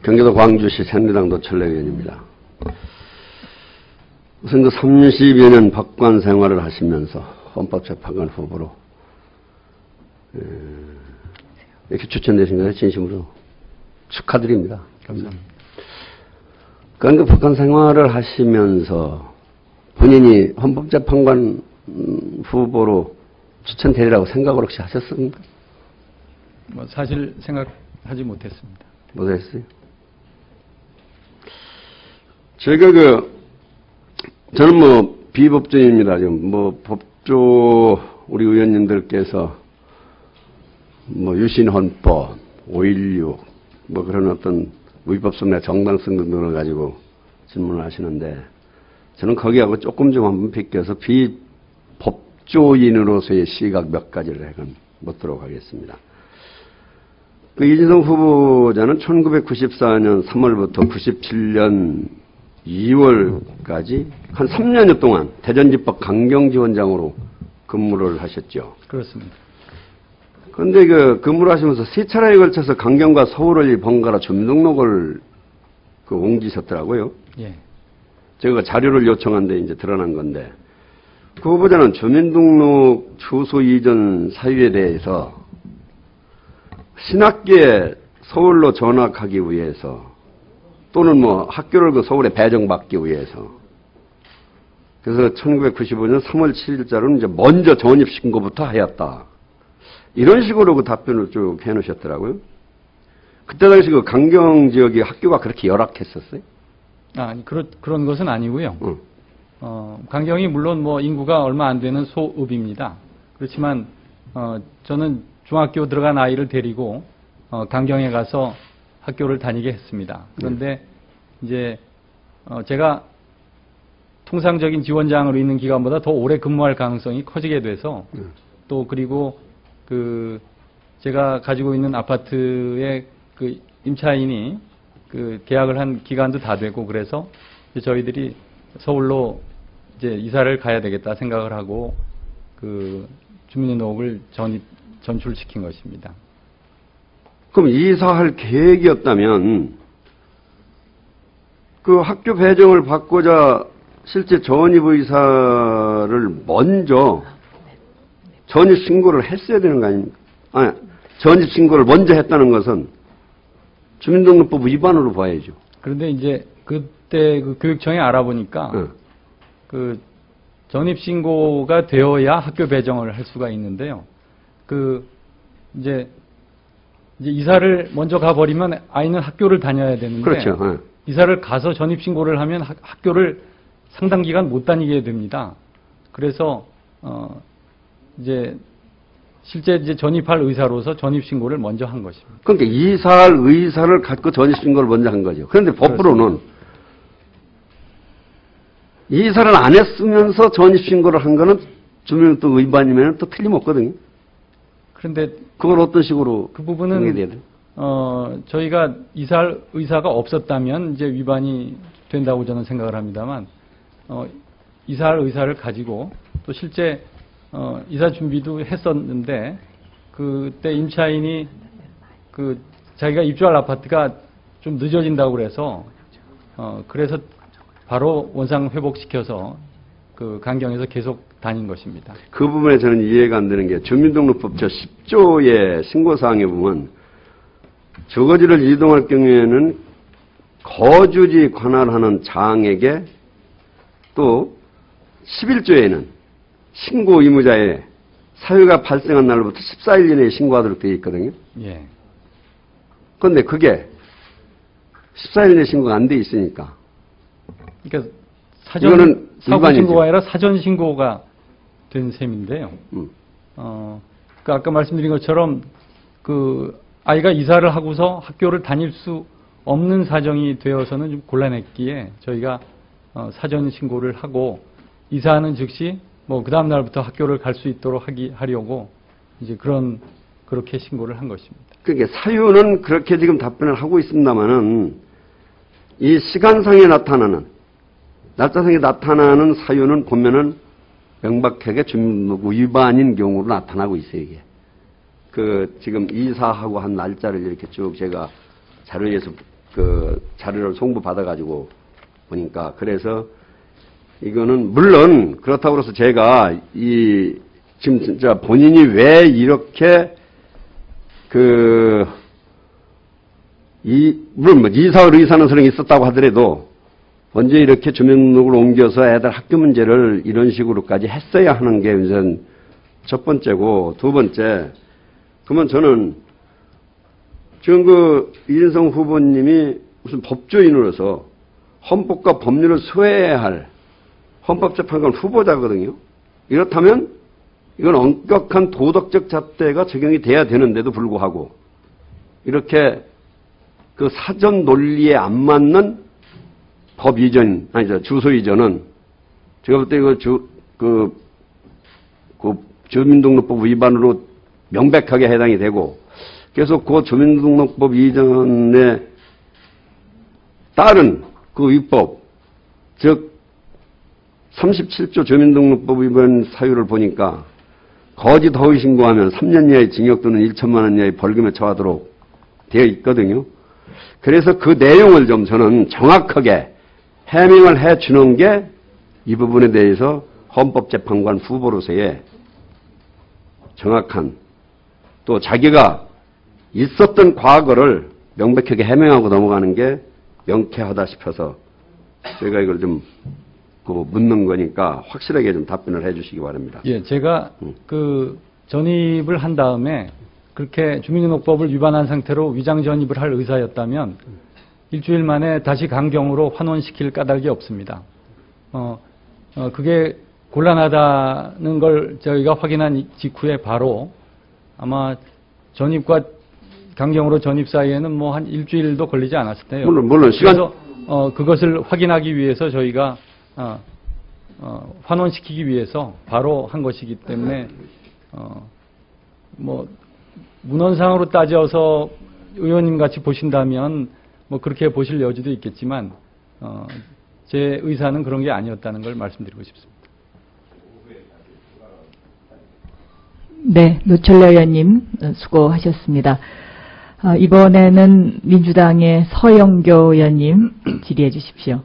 경기도 광주시 새누리당 노철래의원입니다. 우선 그 30여 년 법관 생활을 하시면서 헌법재판관 후보로 이렇게 추천되신 것에 진심으로 축하드립니다. 감사합니다. 그러니까 법관 생활을 하시면서 본인이 헌법재판관 후보로 추천되리라고 생각을 혹시 하셨습니까? 사실 생각하지 못했습니다. 못했어요? 저는 비법조인입니다. 지금 법조 우리 의원님들께서 유신헌법, 5.16 그런 어떤 위법성이나 정당성 등을 가지고 질문을 하시는데 저는 거기하고 조금 좀 한번 비껴서 비법조인으로서의 시각 몇 가지를 묻도록 하겠습니다. 이진동 후보자는 1994년 3월부터 97년 2월까지 한 3년여 동안 대전지법 강경지원장으로 근무를 하셨죠. 그렇습니다. 그런데 근무를 하시면서 세 차례에 걸쳐서 강경과 서울을 번갈아 주민등록을 옮기셨더라고요. 예. 제가 자료를 요청한 데 이제 드러난 건데 그 후보자는 주민등록 주소 이전 사유에 대해서 신학기에 서울로 전학하기 위해서 또는 학교를 서울에 배정받기 위해서 그래서 1995년 3월 7일자로는 이제 먼저 전입신고부터 하였다. 이런 식으로 그 답변을 쭉 해놓으셨더라고요. 그때 당시 그 강경 지역의 학교가 그렇게 열악했었어요? 아니, 그런 것은 아니고요. 강경이 물론 인구가 얼마 안 되는 소읍입니다. 그렇지만, 저는 중학교 들어간 아이를 데리고, 강경에 가서 학교를 다니게 했습니다. 그런데, 이제, 제가 통상적인 지원장으로 있는 기간보다 더 오래 근무할 가능성이 커지게 돼서, 또 그리고 제가 가지고 있는 아파트의 임차인이 계약을 한 기간도 다 되고 그래서 저희들이 서울로 이제 이사를 가야 되겠다 생각을 하고 주민등록을 전출시킨 것입니다. 그럼 이사할 계획이었다면 학교 배정을 받고자 실제 전입 의사를 먼저 전입 신고를 했어야 되는 거 아닙니까? 전입 신고를 먼저 했다는 것은 주민등록법 위반으로 봐야죠. 그런데 이제 그때 교육청에 알아보니까 전입 신고가 되어야 학교 배정을 할 수가 있는데요. 이제 이사를 먼저 가버리면 아이는 학교를 다녀야 되는데 그렇죠. 이사를 가서 전입 신고를 하면 학교를 상당 기간 못 다니게 됩니다. 그래서 실제 전입할 의사로서 전입신고를 먼저 한 것입니다. 그러니까 이사할 의사를 갖고 전입신고를 먼저 한 거죠. 그런데 법으로는 이사를 안 했으면서 전입신고를 한 거는 주민등록 위반이면 또 틀림없거든요. 그런데 그걸 어떤 식으로 그 부분은 저희가 이사할 의사가 없었다면 이제 위반이 된다고 저는 생각을 합니다만 이사할 의사를 가지고 또 실제 이사 준비도 했었는데 그때 임차인이 자기가 입주할 아파트가 좀 늦어진다고 그래서 바로 원상 회복시켜서 강경에서 계속 다닌 것입니다. 그 부분에 저는 이해가 안 되는 게 주민등록법 저 10조의 신고사항에 보면 주거지를 이동할 경우에는 거주지 관할하는 장에게 또 11조에는 신고 의무자의 사유가 발생한 날로부터 14일 이내에 신고하도록 되어 있거든요. 예. 그런데 그게 14일 내에 신고가 안 돼 있으니까. 그러니까 사고 신고가 아니라 사전 신고가 된 셈인데요. 아까 말씀드린 것처럼 아이가 이사를 하고서 학교를 다닐 수 없는 사정이 되어서는 좀 곤란했기에 저희가 사전 신고를 하고 이사하는 즉시 그 다음 날부터 학교를 갈 수 있도록 하려고 이제 그렇게 신고를 한 것입니다. 그러니까 사유는 그렇게 지금 답변을 하고 있습니다만은 이 시간상에 나타나는 날짜상에 나타나는 사유는 보면은 명백하게 주민등록 위반인 경우로 나타나고 있어요, 이게. 지금 이사하고 한 날짜를 이렇게 쭉 제가 자료에서 그 자료를 송부받아가지고 보니까 그래서 이거는 물론 그렇다고 해서 제가 지금 진짜 본인이 왜 이렇게 물론 뭐 이사월 의사는서는 있었다고 하더라도 언제 이렇게 주민등록을 옮겨서 애들 학교 문제를 이런 식으로까지 했어야 하는 게 우선 첫 번째고, 두 번째, 그러면 저는 지금 이인성 후보님이 무슨 법조인으로서 헌법과 법률을 소외해야 할 헌법재판관 후보자거든요. 이렇다면 이건 엄격한 도덕적 잣대가 적용이 돼야 되는데도 불구하고 이렇게 그 사전 논리에 안 맞는 법 이전, 주소 이전은 제가 볼 때 주민등록법 위반으로 명백하게 해당이 되고, 그래서 그 주민등록법 이전에 따른 그 위법, 즉 37조 주민등록법 위반 사유를 보니까 거짓 허위 신고하면 3년 이하의 징역 또는 1천만 원 이하의 벌금에 처하도록 되어 있거든요. 그래서 그 내용을 좀 저는 정확하게 해명을 해 주는 게 이 부분에 대해서 헌법재판관 후보로서의 정확한, 또 자기가 있었던 과거를 명백하게 해명하고 넘어가는 게 명쾌하다 싶어서 제가 이걸 좀 묻는 거니까 확실하게 좀 답변을 해 주시기 바랍니다. 예, 제가 전입을 한 다음에 그렇게 주민등록법을 위반한 상태로 위장 전입을 할 의사였다면 일주일 만에 다시 강경으로 환원시킬 까닭이 없습니다. 그게 곤란하다는 걸 저희가 확인한 직후에 바로 아마 전입과 강경으로 전입 사이에는 뭐 한 일주일도 걸리지 않았을 때요. 물론 시간. 그래서 그것을 확인하기 위해서 저희가 환원시키기 위해서 바로 한 것이기 때문에 뭐 문헌상으로 따져서 의원님 같이 보신다면 뭐 그렇게 보실 여지도 있겠지만 제 의사는 그런 게 아니었다는 걸 말씀드리고 싶습니다. 네, 노철래 의원님 수고하셨습니다. 이번에는 민주당의 서영교 의원님 질의해 주십시오.